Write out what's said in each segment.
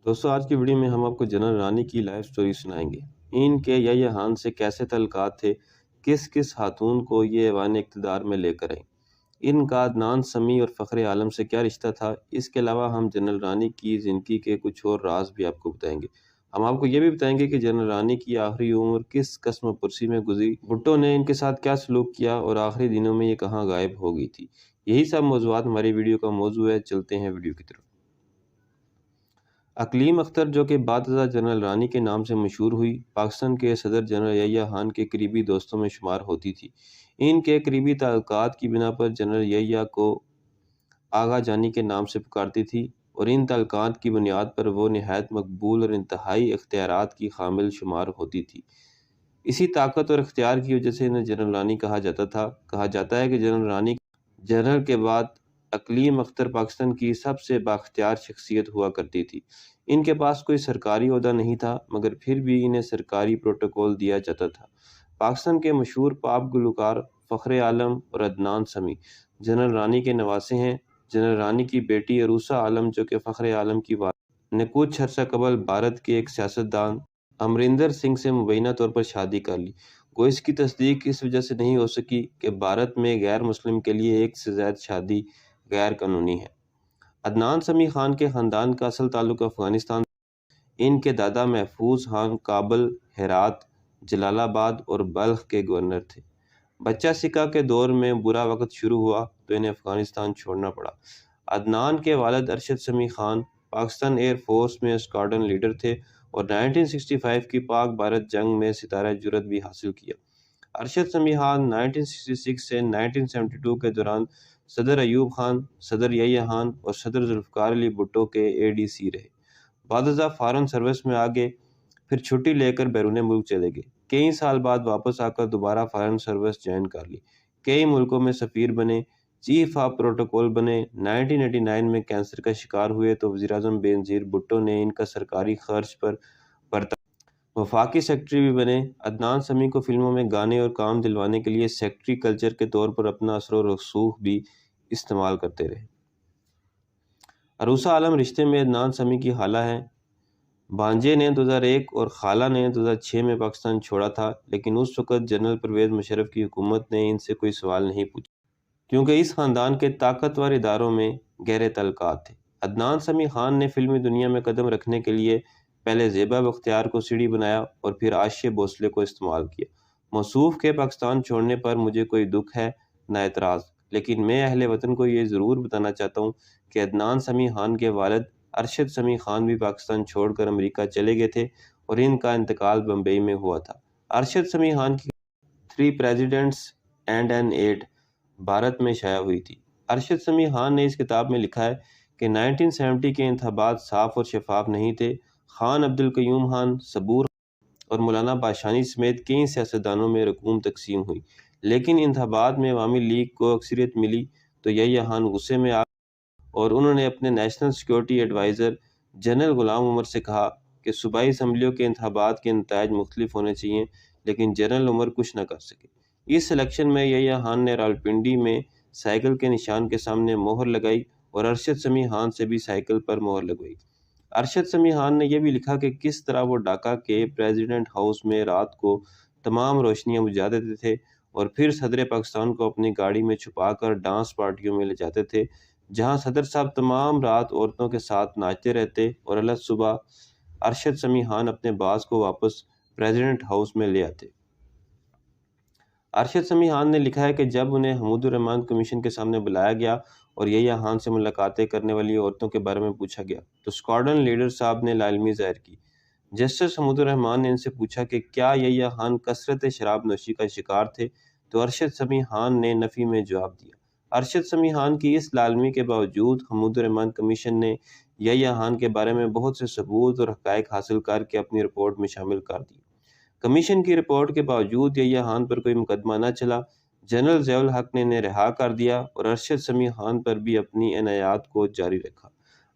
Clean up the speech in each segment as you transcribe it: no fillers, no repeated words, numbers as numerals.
دوستوں آج کی ویڈیو میں ہم آپ کو جنرل رانی کی لائف سٹوری سنائیں گے۔ ان کے یا خان سے کیسے تعلقات تھے، کس کس خاتون کو یہ ایوان اقتدار میں لے کر آئیں، ان کا عدنان سمیع اور فخر عالم سے کیا رشتہ تھا۔ اس کے علاوہ ہم جنرل رانی کی زندگی کے کچھ اور راز بھی آپ کو بتائیں گے۔ ہم آپ کو یہ بھی بتائیں گے کہ جنرل رانی کی آخری عمر کس قسم و پرسی میں گزری، بھٹو نے ان کے ساتھ کیا سلوک کیا اور آخری دنوں میں یہ کہاں غائب ہو گئی تھی۔ یہی سب موضوعات ہماری ویڈیو کا موضوع ہے۔ چلتے ہیں ویڈیو کی طرف۔ اقلیم اختر جو کہ بعد ازاں جنرل رانی کے نام سے مشہور ہوئی، پاکستان کے صدر جنرل یحییٰ خان کے قریبی دوستوں میں شمار ہوتی تھی۔ ان کے قریبی تعلقات کی بنا پر جنرل یحییٰ کو آغا جانی کے نام سے پکارتی تھی اور ان تعلقات کی بنیاد پر وہ نہایت مقبول اور انتہائی اختیارات کی حامل شمار ہوتی تھی۔ اسی طاقت اور اختیار کی وجہ سے انہیں جنرل رانی کہا جاتا تھا۔ کہا جاتا ہے کہ جنرل رانی جنرل کے بعد اقلیم اختر پاکستان کی سب سے بااختیار شخصیت ہوا کرتی تھی۔ ان کے پاس کوئی سرکاری عہدہ نہیں تھا، مگر پھر بھی انہیں سرکاری پروٹوکول دیا جاتا تھا۔ پاکستان کے مشہور پاپ گلوکار فخر عالم اور عدنان سمیع جنرل رانی کے نواسے ہیں۔ جنرل رانی کی بیٹی عروسہ عالم جو کہ فخر عالم کی والدہ نے کچھ عرصہ قبل بھارت کے ایک سیاستدان امریندر سنگھ سے مبینہ طور پر شادی کر لی، گو اس کی تصدیق اس وجہ سے نہیں ہو سکی کہ بھارت میں غیر مسلم کے لیے ایک سے زائد شادی غیر قانونی ہے۔ عدنان سمیع خان کے خاندان کا اصل تعلق افغانستان سے۔ ان کے دادا محفوظ خان کابل، ہرات، جلال آباد اور بلخ کے گورنر تھے۔ بچہ سکہ کے دور میں برا وقت شروع ہوا تو انہیں افغانستان چھوڑنا پڑا۔ عدنان کے والد ارشد سمیع خان پاکستان ایئر فورس میں اسکواڈرن لیڈر تھے اور 1965 کی پاک بھارت جنگ میں ستارہ جرأت بھی حاصل کیا۔ ارشد سمیع خان 1966 سے 1972 کے دوران صدر ایوب خان، صدر یحییٰ خان اور صدر ذوالفقار علی بھٹو کے ADC رہے۔ بعد ازاں فارن سروس میں آگے، پھر چھٹی لے کر بیرون ملک چلے گئے۔ کئی سال بعد واپس آ کر دوبارہ فارن سروس جوائن کر لی۔ کئی ملکوں میں سفیر بنے، چیف آف پروٹوکول بنے۔ 1989 میں کینسر کا شکار ہوئے تو وزیراعظم بے نظیر بھٹو نے ان کا سرکاری خرچ پر وفاقی سیکرٹری بھی بنے۔ عدنان سمیع کو فلموں میں گانے اور کام دلوانے کے لیے سیکرٹری کلچر کے طور پر اپنا اثر و رسوخ بھی استعمال کرتے رہے۔ عروسہ عالم رشتے میں عدنان سمیع کی خالہ ہیں۔ بھانجے نے 2001 اور خالہ نے 2006 میں پاکستان چھوڑا تھا، لیکن اس وقت جنرل پرویز مشرف کی حکومت نے ان سے کوئی سوال نہیں پوچھا، کیونکہ اس خاندان کے طاقتور اداروں میں گہرے تعلقات تھے۔ عدنان سمیع خان نے فلمی دنیا میں قدم رکھنے کے لیے پہلے زیبا بختیار کو سیڑھی بنایا اور پھر عاشق بھونسلے کو استعمال کیا۔ موصوف کے پاکستان چھوڑنے پر مجھے کوئی دکھ ہے نہ اعتراض، لیکن میں اہل وطن کو یہ ضرور بتانا چاہتا ہوں کہ عدنان سمیع خان کے والد ارشد سمیع خان بھی پاکستان چھوڑ کر امریکہ چلے گئے تھے اور ان کا انتقال بمبئی میں ہوا تھا۔ ارشد سمیع خان کی 3 Presidents and an Aide Bharat میں شائع ہوئی تھی۔ ارشد سمیع خان نے اس کتاب میں لکھا ہے کہ 1970 کے انتخابات صاف اور شفاف نہیں تھے۔ خان عبدالقیوم خان، صبور اور مولانا باشانی سمیت کئی سیاستدانوں میں رقوم تقسیم ہوئی، لیکن انتخابات میں عوامی لیگ کو اکثریت ملی تو یحییٰ خان غصے میں آ اور انہوں نے اپنے national security advisor general Ghulam Umar سے کہا کہ صوبائی اسمبلیوں کے انتخابات کے نتائج مختلف ہونے چاہئیں، لیکن جنرل عمر کچھ نہ کر سکے۔ اس الیکشن میں یحییٰ خان نے راولپنڈی میں سائیکل کے نشان کے سامنے مہر لگائی اور ارشد سمیع خان سے بھی سائیکل پر مہر لگوائی۔ ارشد سمیع خان نے یہ بھی لکھا کہ کس طرح وہ ڈھاکہ کے پریزیڈنٹ ہاؤس میں رات کو تمام روشنیاں بجھا دیتے تھے اور پھر صدر پاکستان کو اپنی گاڑی میں چھپا کر ڈانس پارٹیوں میں لے جاتے تھے، جہاں صدر صاحب تمام رات عورتوں کے ساتھ ناچتے رہتے اور الگ صبح ارشد سمیع خان اپنے باز کو واپس پریزیڈنٹ ہاؤس میں لے آتے۔ ارشد سمیع خان نے لکھا ہے کہ جب انہیں حمود الرحمن کمیشن کے سامنے بلایا گیا اور یحییٰ خان سے ملاقاتیں کرنے والی عورتوں کے بارے میں پوچھا گیا تو اسکواڈرن لیڈر صاحب نے لا علمی ظاہر کی۔ جسٹس حمود الرحمن نے ان سے پوچھا کہ کیا یحییٰ خان کثرت شراب نوشی کا شکار تھے تو ارشد سمیع خان نے نفی میں جواب دیا۔ ارشد سمیع خان کی اس لالمی کے باوجود حمود الرحمن کمیشن نے یحییٰ خان کے بارے میں بہت سے ثبوت اور حقائق حاصل کر کے اپنی رپورٹ میں شامل کر دی۔ کمیشن کی رپورٹ کے باوجود یحییٰ خان پر کوئی مقدمہ نہ چلا۔ جنرل ضیاء الحق نے انہیں رہا کر دیا اور ارشد سمیع خان پر بھی اپنی عنایات کو جاری رکھا۔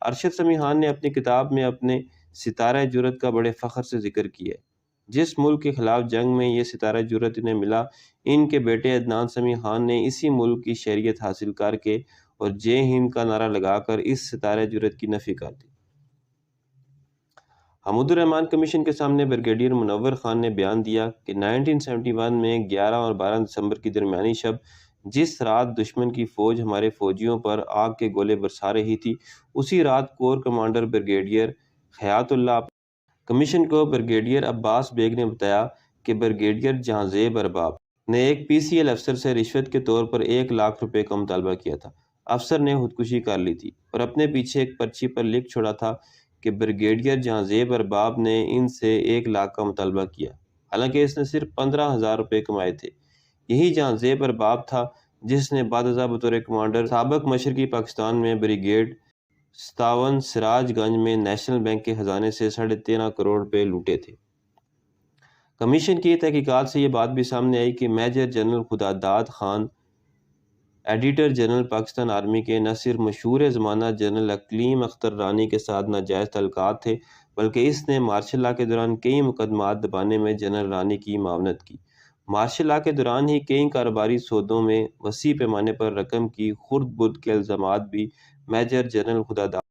ارشد سمیع خان نے اپنی کتاب میں اپنے ستارہ جرأت کا بڑے فخر سے ذکر کیا ہے۔ جس ملک کے خلاف جنگ میں یہ ستارہ جرأت انہیں ملا، ان کے بیٹے عدنان سمیع خان نے اسی ملک کی شہریت حاصل کر کے اور جے ہند کا نعرہ لگا کر اس ستارہ جرأت کی نفی کر دی۔ حمود الرحمان کمیشن کے سامنے بریگیڈیئر منور خان نے بیان دیا کہ 1971 میں 11 اور 12 دسمبر کی درمیانی شب جس رات دشمن کی فوج ہمارے فوجیوں پر آگ کے گولے برسا رہی تھی، اسی رات کور کمانڈر بریگیڈیئر حیات اللہ کمیشن کو بریگیڈیئر عباس بیگ نے بتایا کہ بریگیڈیئر جہانزیب ارباب نے ایک پی سی ایل افسر سے رشوت کے طور پر 1 لاکھ روپے کا مطالبہ کیا تھا۔ افسر نے خودکشی کر لی تھی اور اپنے پیچھے ایک پرچی پر لکھ چھوڑا تھا کہ بریگیڈیئر جہانزیب ارباب نے ان سے 1 لاکھ کا مطالبہ کیا، حالانکہ اس نے صرف 15,000 روپے کمائے تھے۔ یہی جہانزیب ارباب تھا جس نے بعد ازاں بطور کمانڈر سابق مشرقی پاکستان میں بریگیڈ 57 سراج گنج میں نیشنل بینک کے خزانے سے 13.5 کروڑ روپے لوٹے تھے۔ کمیشن کی تحقیقات سے یہ بات بھی سامنے آئی کہ میجر جنرل خداداد Khan editor general Pakistan army کے نہ صرف مشہور زمانہ جنرل اقلیم اختر رانی کے ساتھ ناجائز تعلقات تھے، بلکہ اس نے مارشل لاء کے دوران کئی مقدمات دبانے میں جنرل رانی کی معاونت کی۔ مارشل لاء کے دوران ہی کئی کاروباری سودوں میں وسیع پیمانے پر رقم کی خرد برد کے الزامات بھی میجر جنرل خداداد۔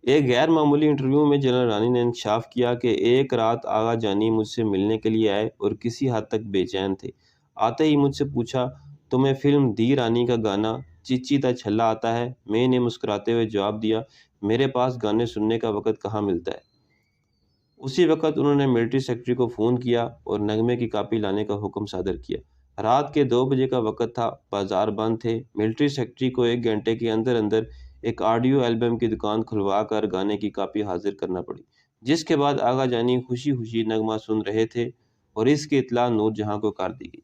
ایک غیر معمولی انٹرویو میں جنرل رانی نے انکشاف کیا کہ ایک رات آغا جانی مجھ سے ملنے کے لیے آئے اور کسی حد تک بے چین تھے۔ آتے ہی مجھ سے پوچھا، تمہیں فلم دی رانی کا گانا چچی تا چھلا آتا ہے؟ میں نے مسکراتے ہوئے جواب دیا، میرے پاس گانے سننے کا وقت کہاں ملتا ہے۔ اسی وقت انہوں نے ملٹری سیکرٹری کو فون کیا اور نغمے کی کاپی لانے کا حکم صادر کیا۔ رات کے 2 بجے کا وقت تھا، بازار بند تھے۔ ملٹری سیکرٹری کو 1 گھنٹے کے اندر اندر ایک آڈیو البم کی دکان کھلوا کر گانے کی کاپی حاضر کرنا پڑی، جس کے بعد آغا جانی خوشی خوشی نغمہ سن رہے تھے اور اس کی اطلاع نور جہاں کو کر دی گئی۔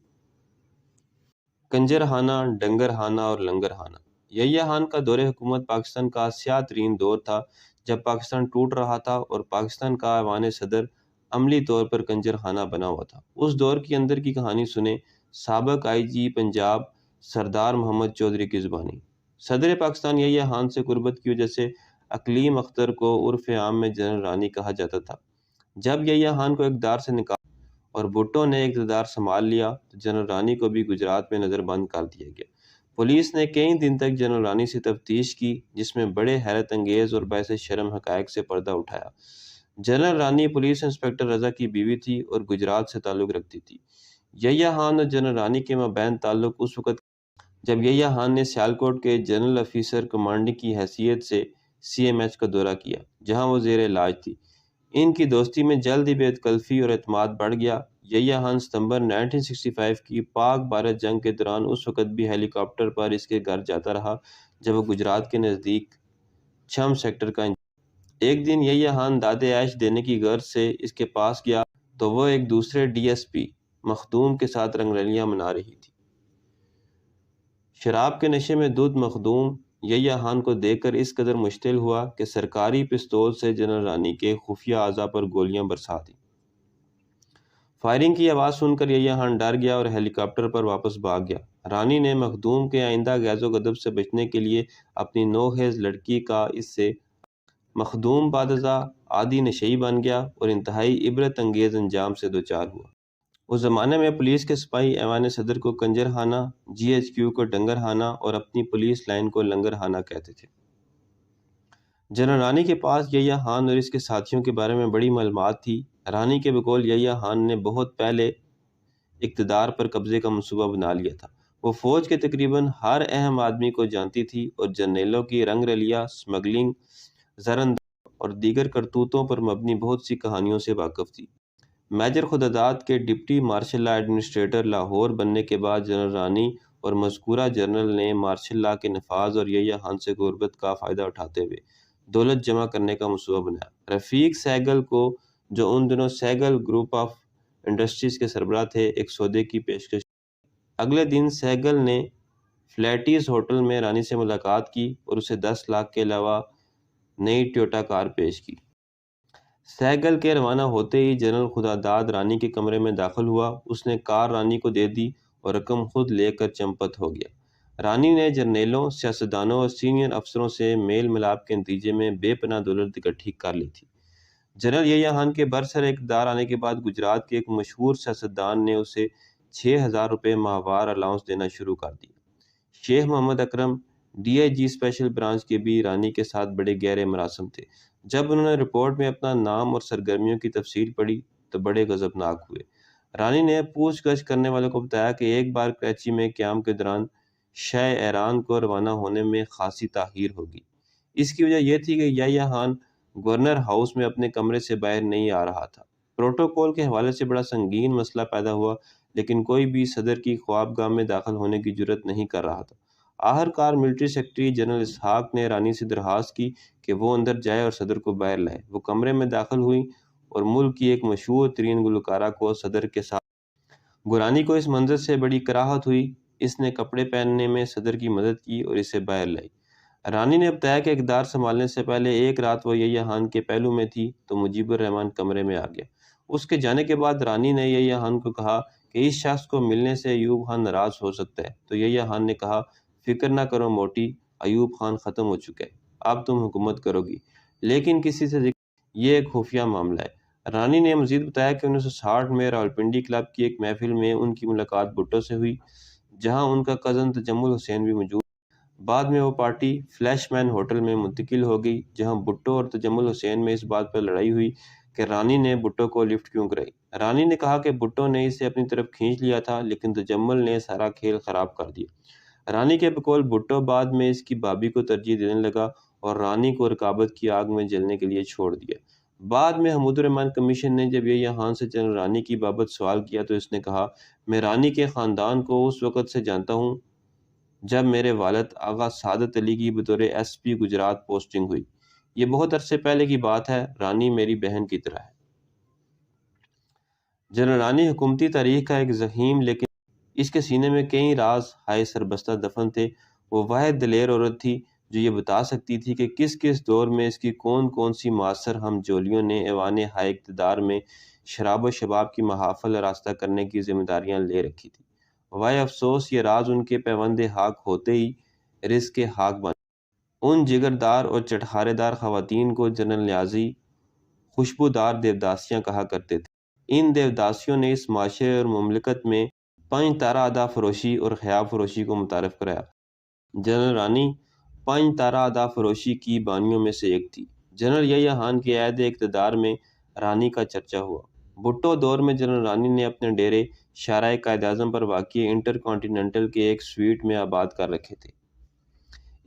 کنجر خانہ، ڈنگر خانہ اور لنگر خانہ۔ یحییٰ خان کا دور حکومت پاکستان کا سیاہ ترین دور تھا، جب پاکستان ٹوٹ رہا تھا اور پاکستان کا ایوان صدر عملی طور پر کنجر خانہ بنا ہوا تھا۔ اس دور کی اندر کی کہانی سنیں سابق آئی جی پنجاب سردار محمد چودھری کی زبانی۔ صدر پاکستان یحییٰ خان سے قربت کی وجہ سے اقلیم اختر کو عرف عام میں جنرل رانی کہا جاتا تھا۔ جب یحییٰ خان کو اقتدار سے نکالا اور بھٹو نے اقتدار سنبھال لیا تو جنرل رانی کو بھی گجرات میں نظر بند کر دیا گیا۔ پولیس نے کئی دن تک جنرل رانی سے تفتیش کی، جس میں بڑے حیرت انگیز اور باعث شرم حقائق سے پردہ اٹھایا۔ جنرل رانی پولیس انسپکٹر رضا کی بیوی تھی اور گجرات سے تعلق رکھتی تھی۔ یحییٰ خان اور جنرل رانی کے مابین تعلق اس وقت جب یحییٰ خان نے سیالکوٹ کے جنرل آفیسر کمانڈنگ کی حیثیت سے سی ایم ایچ کا دورہ کیا، جہاں وہ زیر علاج تھی۔ ان کی دوستی میں جلد ہی بے اتکلفی اور اعتماد بڑھ گیا۔ یحییٰ خان ستمبر 1965 کی پاک بھارت جنگ کے دوران اس وقت بھی ہیلی کاپٹر پر اس کے گھر جاتا رہا جب وہ گجرات کے نزدیک چھم سیکٹر کا ایک دن یحییٰ خان داد عیش دینے کی غرض سے اس کے پاس گیا تو وہ ایک دوسرے ڈی ایس پی مخدوم کے ساتھ رنگ رلیاں منا رہی تھی۔ شراب کے نشے میں دھت مخدوم یحییٰ خان کو دیکھ کر اس قدر مشتعل ہوا کہ سرکاری پستول سے جنرل رانی کے خفیہ اعضاء پر گولیاں برسا دیں۔ فائرنگ کی آواز سن کر یحییٰ خان ڈر گیا اور ہیلی کاپٹر پر واپس بھاگ گیا۔ رانی نے مخدوم کے آئندہ غیظ و غضب سے بچنے کے لیے اپنی نوخیز لڑکی کا اس سے مخدوم بعد ازاں عادی نشئی بن گیا اور انتہائی عبرت انگیز انجام سے دوچار ہوا۔ اس زمانے میں پولیس کے سپاہی ایوان صدر کو کنجر خانہ، جی ایچ کیو کو ڈنگر خانہ اور اپنی پولیس لائن کو لنگر خانہ کہتے تھے۔ جنرل رانی کے پاس یحییٰ خان اور اس کے ساتھیوں کے بارے میں بڑی معلومات تھی۔ رانی کے بقول یحییٰ خان نے بہت پہلے اقتدار پر قبضے کا منصوبہ بنا لیا تھا۔ وہ فوج کے تقریباً ہر اہم آدمی کو جانتی تھی اور جرنیلوں کی رنگ رلیاں، سمگلنگ، زراندازی اور دیگر کرتوتوں پر مبنی بہت سی کہانیوں سے واقف تھی۔ میجر خداداد کے deputy martial law administrator Lahore بننے کے بعد جنرل رانی اور مذکورہ جنرل نے مارشل لاء کے نفاذ اور یحییٰ خان سے قربت کا فائدہ اٹھاتے ہوئے دولت جمع کرنے کا منصوبہ بنایا۔ رفیق سہگل کو، جو ان دنوں سہگل گروپ آف انڈسٹریز کے سربراہ تھے، ایک سودے کی پیشکش۔ اگلے دن سہگل نے فلیٹیز ہوٹل میں رانی سے ملاقات کی اور اسے 10 لاکھ کے علاوہ نئی ٹویوٹا کار پیش کی۔ سہگل کے روانہ ہوتے ہی جنرل خداداد رانی کے کمرے میں داخل ہوا۔ اس نے کار رانی کو دے دی اور رقم خود لے کر چمپت ہو گیا۔ رانی نے جرنیلوں، سیاستدانوں اور سینئر افسروں سے میل ملاپ کے نتیجے میں بے پناہ دولت اکٹھی کر لی تھی۔ جنرل یحییٰ خان کے برسر اقتدار آنے کے بعد گجرات کے ایک مشہور سیاستدان نے اسے 6,000 روپے ماہوار الاؤنس دینا شروع کر دیا۔ شیخ محمد اکرم DIG اسپیشل برانچ کے بھی رانی کے ساتھ بڑے گہرے مراسم تھے۔ جب انہوں نے رپورٹ میں اپنا نام اور سرگرمیوں کی تفصیل پڑھی تو بڑے غضبناک ہوئے۔ رانی نے پوچھ گچھ کرنے والوں کو بتایا کہ ایک بار کراچی میں قیام کے دوران شہ ایران کو روانہ ہونے میں خاصی تاخیر ہوگی۔ اس کی وجہ یہ تھی کہ یحییٰ خان گورنر ہاؤس میں اپنے کمرے سے باہر نہیں آ رہا تھا۔ پروٹوکول کے حوالے سے بڑا سنگین مسئلہ پیدا ہوا، لیکن کوئی بھی صدر کی خوابگاہ میں داخل ہونے کی جرات نہیں کر رہا تھا۔ آخرکار ملٹری سیکرٹری جنرل اسحاق نے رانی سے درخواست کی کہ وہ اندر جائے اور صدر کو باہر لائے۔ وہ کمرے میں داخل ہوئی اور ملک کی ایک مشہور ترین گلوکارہ کو صدر کے ساتھ گورانی کو اس منظر سے بڑی کراہت ہوئی۔ اس نے کپڑے پہننے میں صدر کی مدد کی اور اسے باہر لائی۔ رانی نے بتایا کہ اقتدار سنبھالنے سے پہلے ایک رات وہ یحییٰ خان کے پہلو میں تھی تو مجیب الرحمن کمرے میں آ گیا۔ اس کے جانے کے بعد رانی نے یحییٰ خان کو کہا کہ اس شخص کو ملنے سے ایوب خان ناراض ہو سکتا ہے، تو یحییٰ خان نے کہا فکر نہ کرو موٹی، ایوب خان ختم ہو چکا ہے، اب تم حکومت کرو گی، لیکن کسی سے ذکر یہ ایک خفیہ معاملہ ہے۔ رانی نے مزید بتایا کہ 1960 میں راولپنڈی کلب کی ایک محفل میں ان کی ملاقات بھٹو سے ہوئی، جہاں ان کا کزن تجمل حسین بھی موجود۔ بعد میں وہ پارٹی فلیش مین ہوٹل میں منتقل ہو گئی، جہاں بھٹو اور تجمل حسین میں اس بات پر لڑائی ہوئی کہ رانی نے بھٹو کو لفٹ کیوں کرائی۔ رانی نے کہا کہ بھٹو نے اسے اپنی طرف کھینچ لیا تھا، لیکن تجمل نے سارا کھیل خراب کر دیا۔ رانی کے بقول بھٹو بعد میں اس کی بھابھی کو ترجیح دینے لگا اور رانی کو رکابت کی آگ میں جلنے کے لیے چھوڑ دیا۔ بعد میں حمود الرحمن کمیشن نے جب یحییٰ خان سے جنرل رانی کی بابت سوال کیا تو اس نے کہا میں رانی کے خاندان کو اس وقت سے جانتا ہوں جب میرے والد آغا سعادت علی کی بطور SP گجرات پوسٹنگ ہوئی۔ یہ بہت عرصے پہلے کی بات ہے، رانی میری بہن کی طرح ہے۔ جنرل رانی حکومتی تاریخ کا ایک ضخیم لیکن اس کے سینے میں کئی راز ہائے سربستہ دفن تھے۔ وہ واحد دلیر عورت تھی جو یہ بتا سکتی تھی کہ کس کس دور میں اس کی کون کون سی معاصر ہم جولیوں نے ایوان ہائے اقتدار میں شراب و شباب کی محافل راستہ کرنے کی ذمہ داریاں لے رکھی تھی۔ وائے افسوس یہ راز ان کے پیوند حاک ہوتے ہی رزق کے حاک بن۔ ان جگردار اور چٹخارے دار خواتین کو جنرل نیازی خوشبودار دیوداسیاں کہا کرتے تھے۔ ان دیوداسیوں نے اس معاشرے اور مملکت میں 5 تارہ ادا فروشی اور خیاب فروشی کو متعارف کرایا۔ جنرل رانی 5 تارہ ادا فروشی کی بانیوں میں سے ایک تھی۔ جنرل یحییٰ خان کے عہد اقتدار میں رانی کا چرچا ہوا۔ بھٹو دور میں جنرل رانی نے اپنے ڈیرے شارع قائد اعظم پر واقع انٹر کانٹیننٹل کے ایک سویٹ میں آباد کر رکھے تھے۔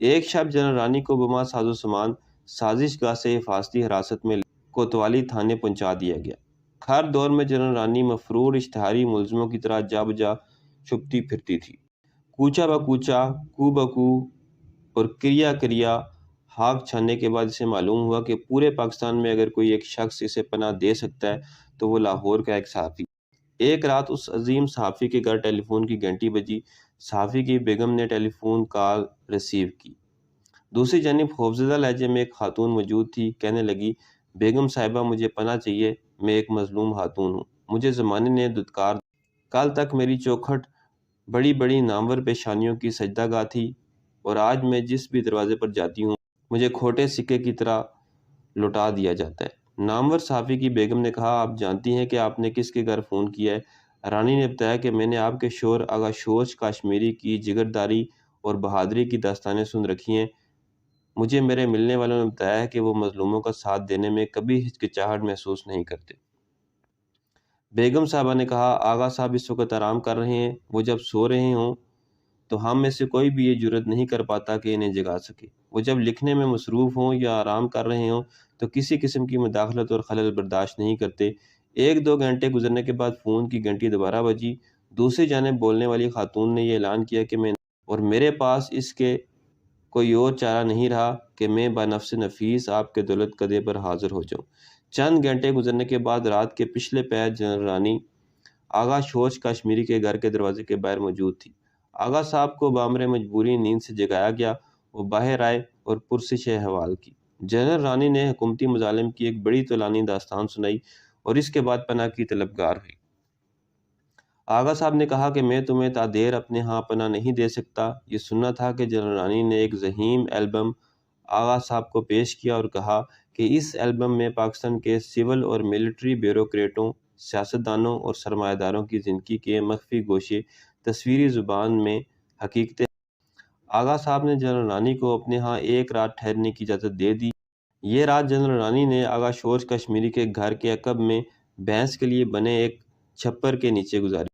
ایک شب جنرل رانی کو بما ساز و سامان سازش گاہ سے حفاظتی حراست میں کوتوالی تھانے پہنچا دیا گیا۔ ہر دور میں جنرل رانی مفرور اشتہاری ملزموں کی طرح جا بجا چھپتی پھرتی تھی۔ کوچہ بکوچہ، کو بکو اور کریا کریا ہاک چھاننے کے بعد اسے معلوم ہوا کہ پورے پاکستان میں اگر کوئی ایک شخص اسے پناہ دے سکتا ہے تو وہ لاہور کا ایک صحافی۔ ایک رات اس عظیم صحافی کے گھر ٹیلی فون کی گھنٹی بجی۔ صحافی کی بیگم نے ٹیلی فون کال ریسیو کی۔ دوسری جانب خوفزدہ لہجے میں ایک خاتون موجود تھی۔ کہنے لگی بیگم صاحبہ مجھے پناہ چاہیے، میں ایک مظلوم خاتون ہوں، مجھے زمانے نے دھتکار کل تک میری چوکھٹ بڑی بڑی نامور پیشانیوں کی سجدہ گاہ تھی اور آج میں جس بھی دروازے پر جاتی ہوں مجھے کھوٹے سکے کی طرح لوٹا دیا جاتا ہے۔ نامور صحافی کی بیگم نے کہا آپ جانتی ہیں کہ آپ نے کس کے گھر فون کیا ہے؟ رانی نے بتایا کہ میں نے آپ کے شوہر آغا شوچ کاشمیری کی جگرداری اور بہادری کی داستانیں سن رکھی ہیں۔ مجھے میرے ملنے والوں نے بتایا ہے کہ وہ مظلوموں کا ساتھ دینے میں کبھی ہچکچاہٹ محسوس نہیں کرتے۔ بیگم صاحبہ نے کہا آغا صاحب اس وقت آرام کر رہے ہیں، وہ جب سو رہے ہوں تو ہم میں سے کوئی بھی یہ جرات نہیں کر پاتا کہ انہیں جگا سکے۔ وہ جب لکھنے میں مصروف ہوں یا آرام کر رہے ہوں تو کسی قسم کی مداخلت اور خلل برداشت نہیں کرتے۔ 1-2 گھنٹے گزرنے کے بعد فون کی گھنٹی دوبارہ بجی۔ دوسری جانب بولنے والی خاتون نے یہ اعلان کیا کہ میں اور میرے پاس اس کے کوئی اور چارہ نہیں رہا کہ میں بنفس نفیس آپ کے دولت قدے پر حاضر ہو جاؤں۔ چند گھنٹے گزرنے کے بعد رات کے پچھلے پہر جنرل رانی آغا شوچ کاشمیری کے گھر کے دروازے کے باہر موجود تھی۔ آغا صاحب کو بامر مجبوری نیند سے جگایا گیا۔ وہ باہر آئے اور پرسش احوال کی۔ جنرل رانی نے حکومتی مظالم کی ایک بڑی طولانی داستان سنائی اور اس کے بعد پناہ کی طلبگار ہوئی۔ آغا صاحب نے کہا کہ میں تمہیں تا دیر اپنے ہاں پناہ نہیں دے سکتا۔ یہ سننا تھا کہ جنرل رانی نے ایک ذہیم البم آغا صاحب کو پیش کیا اور کہا کہ اس البم میں پاکستان کے سول اور ملٹری بیوروکریٹوں، سیاستدانوں اور سرمایہ داروں کی زندگی کے مخفی گوشے تصویری زبان میں حقیقتیں۔ آغا صاحب نے جنرل رانی کو اپنے ہاں ایک رات ٹھہرنے کی اجازت دے دی۔ یہ رات جنرل رانی نے آغا شورش کشمیری کے گھر کے عقب میں بھینس کے لیے بنے ایک چھپر کے نیچے گزاری۔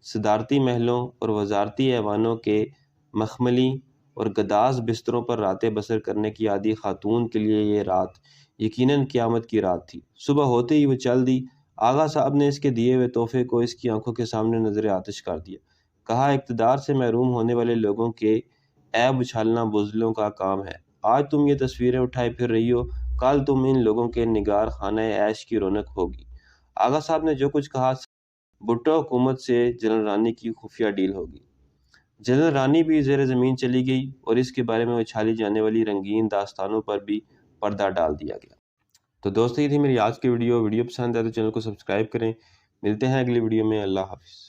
صدارتی محلوں اور وزارتی ایوانوں کے مخملی اور گداز بستروں پر راتیں بسر کرنے کی عادی خاتون کے لیے یہ رات یقیناً قیامت کی رات تھی۔ صبح ہوتے ہی وہ چل دی۔ آغا صاحب نے اس کے دیے ہوئے تحفے کو اس کی آنکھوں کے سامنے نظر آتش کر دیا۔ کہا، اقتدار سے محروم ہونے والے لوگوں کے عیب اچھالنا بزدلوں کا کام ہے۔ آج تم یہ تصویریں اٹھائے پھر رہی ہو، کل تم ان لوگوں کے نگار خانہ عیش کی رونق ہوگی۔ آغا صاحب نے جو کچھ کہا، بھٹو حکومت سے جنرل رانی کی خفیہ ڈیل ہوگی۔ جنرل رانی بھی زیر زمین چلی گئی اور اس کے بارے میں اچھالی جانے والی رنگین داستانوں پر بھی پردہ ڈال دیا گیا۔ تو دوستو، یہ تھی میری آج کی ویڈیو پسند ہے تو چینل کو سبسکرائب کریں۔ ملتے ہیں اگلی ویڈیو میں۔ اللہ حافظ۔